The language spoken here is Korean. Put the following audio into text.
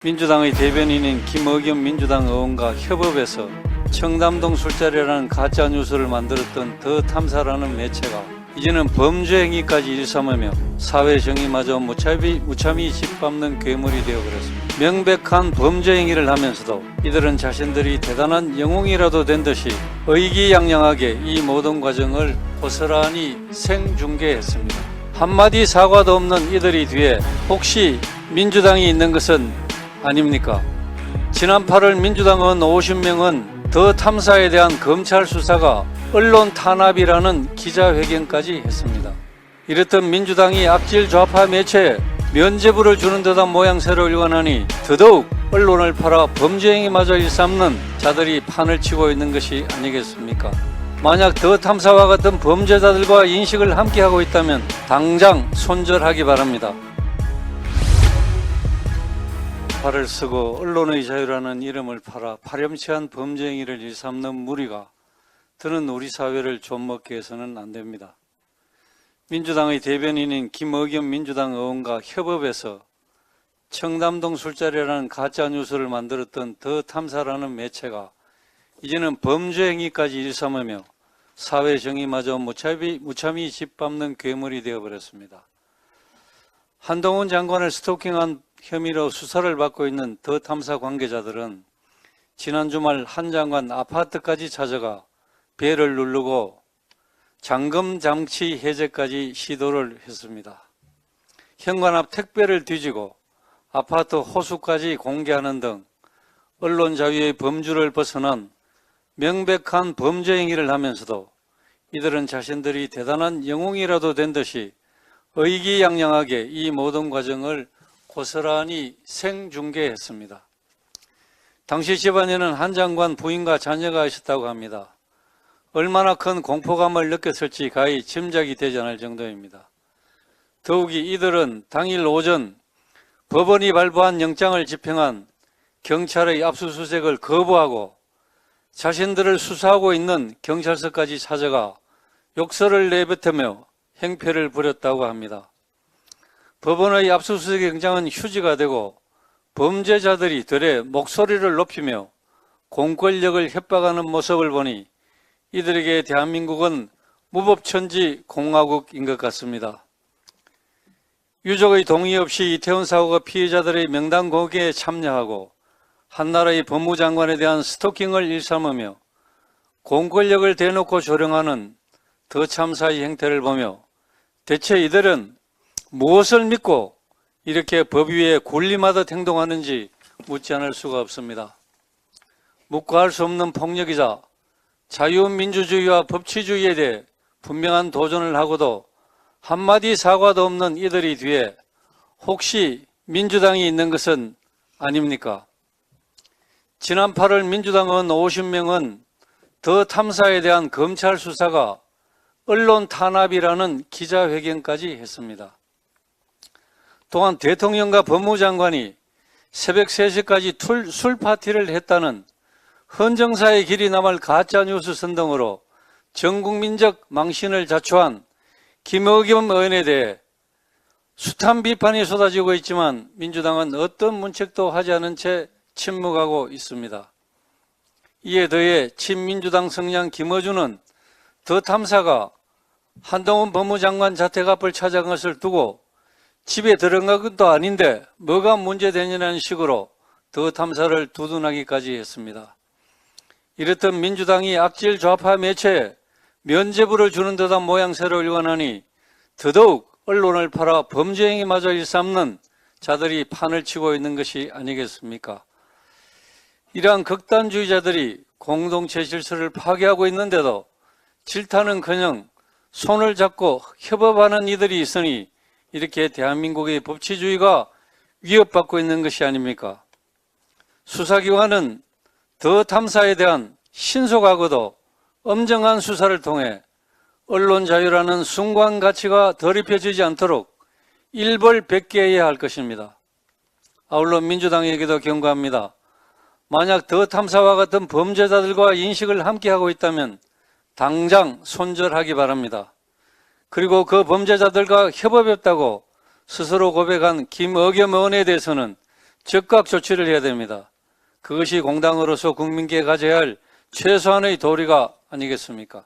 민주당의 대변인인 김의겸 민주당 의원과 협업해서 청담동 술자리라는 가짜뉴스를 만들었던 더 탐사라는 매체가 이제는 범죄 행위까지 일삼으며 사회 정의마저 무참히 짓밟는 괴물이 되어버렸습니다. 명백한 범죄 행위를 하면서도 이들은 자신들이 대단한 영웅이라도 된 듯이 의기양양하게 이 모든 과정을 고스란히 생중계했습니다. 한마디 사과도 없는 이들이 뒤에 혹시 민주당이 있는 것은 아닙니까? 지난 8월 민주당 의원 50명은 더 탐사에 대한 검찰 수사가 언론 탄압이라는 기자회견까지 했습니다. 이렇듯 민주당이 악질 좌파 매체에 면죄부를 주는 듯한 모양새를 일관하니 더더욱 언론을 팔아 범죄 행위마저 일삼는 자들이 판을 치고 있는 것이 아니겠습니까? 만약 더 탐사와 같은 범죄자들과 인식을 함께하고 있다면 당장 손절하기 바랍니다. 팔을 쓰고 언론의 자유라는 이름을 팔아 파렴치한 범죄 행위를 일삼는 무리가 드는 우리 사회를 좀먹게 해서는 안 됩니다. 민주당의 대변인인 김의겸 민주당 의원과 협업해서 청담동 술자리라는 가짜뉴스를 만들었던 더 탐사라는 매체가 이제는 범죄 행위까지 일삼으며 사회 정의마저 무참히 짓밟는 괴물이 되어버렸습니다. 한동훈 장관을 스토킹한 혐의로 수사를 받고 있는 더 탐사 관계자들은 지난 주말 한 장관 아파트까지 찾아가 벨을 누르고 잠금 장치 해제까지 시도를 했습니다. 현관 앞 택배를 뒤지고 아파트 호수까지 공개하는 등 언론 자유의 범주를 벗어난 명백한 범죄 행위를 하면서도 이들은 자신들이 대단한 영웅이라도 된 듯이 의기양양하게 이 모든 과정을 고스란히 생중계했습니다. 당시 집안에는 한 장관 부인과 자녀가 있었다고 합니다. 얼마나 큰 공포감을 느꼈을지 가히 짐작이 되지 않을 정도입니다. 더욱이 이들은 당일 오전 법원이 발부한 영장을 집행한 경찰의 압수수색을 거부하고 자신들을 수사하고 있는 경찰서까지 찾아가 욕설을 내뱉으며 행패를 부렸다고 합니다. 법원의 압수수색 영장은 휴지가 되고 범죄자들이 되레 목소리를 높이며 공권력을 협박하는 모습을 보니 이들에게 대한민국은 무법천지 공화국인 것 같습니다. 유족의 동의 없이 이태원 사고가 피해자들의 명단 공개에 참여하고 한나라의 법무장관에 대한 스토킹을 일삼으며 공권력을 대놓고 조롱하는 더 참사의 행태를 보며 대체 이들은 무엇을 믿고 이렇게 법 위에 군림하듯 행동하는지 묻지 않을 수가 없습니다. 묵과할 수 없는 폭력이자 자유민주주의와 법치주의에 대해 분명한 도전을 하고도 한마디 사과도 없는 이들이 뒤에 혹시 민주당이 있는 것은 아닙니까? 지난 8월 민주당 의원 50명은 더 탐사에 대한 검찰 수사가 언론 탄압이라는 기자회견까지 했습니다. 또한 대통령과 법무장관이 새벽 3시까지 술 파티를 했다는 헌정사의 길이 남을 가짜뉴스 선동으로 전국민적 망신을 자초한 김의겸 의원에 대해 숱한 비판이 쏟아지고 있지만 민주당은 어떤 문책도 하지 않은 채 침묵하고 있습니다. 이에 더해 친민주당 성향 김어준은 더 탐사가 한동훈 법무장관 자택 앞을 찾아간 것을 두고 집에 들어간 것도 아닌데 뭐가 문제되냐는 식으로 더 탐사를 두둔하기까지 했습니다. 이렇듯 민주당이 악질 좌파 매체에 면죄부를 주는 듯한 모양새로 일관하니 더더욱 언론을 팔아 범죄 행위마저 일삼는 자들이 판을 치고 있는 것이 아니겠습니까? 이러한 극단주의자들이 공동체 질서를 파괴하고 있는데도 질타는커녕 손을 잡고 협업하는 이들이 있으니 이렇게 대한민국의 법치주의가 위협받고 있는 것이 아닙니까? 수사기관은 더 탐사에 대한 신속하고도 엄정한 수사를 통해 언론 자유라는 숭고한 가치가 덜 입혀지지 않도록 일벌백계해야 할 것입니다. 아울러 민주당에게도 경고합니다. 만약 더 탐사와 같은 범죄자들과 인식을 함께하고 있다면 당장 손절하기 바랍니다. 그리고 그 범죄자들과 협업했다고 스스로 고백한 김의겸 의원에 대해서는 즉각 조치를 해야 됩니다. 그것이 공당으로서 국민께 가져야 할 최소한의 도리가 아니겠습니까?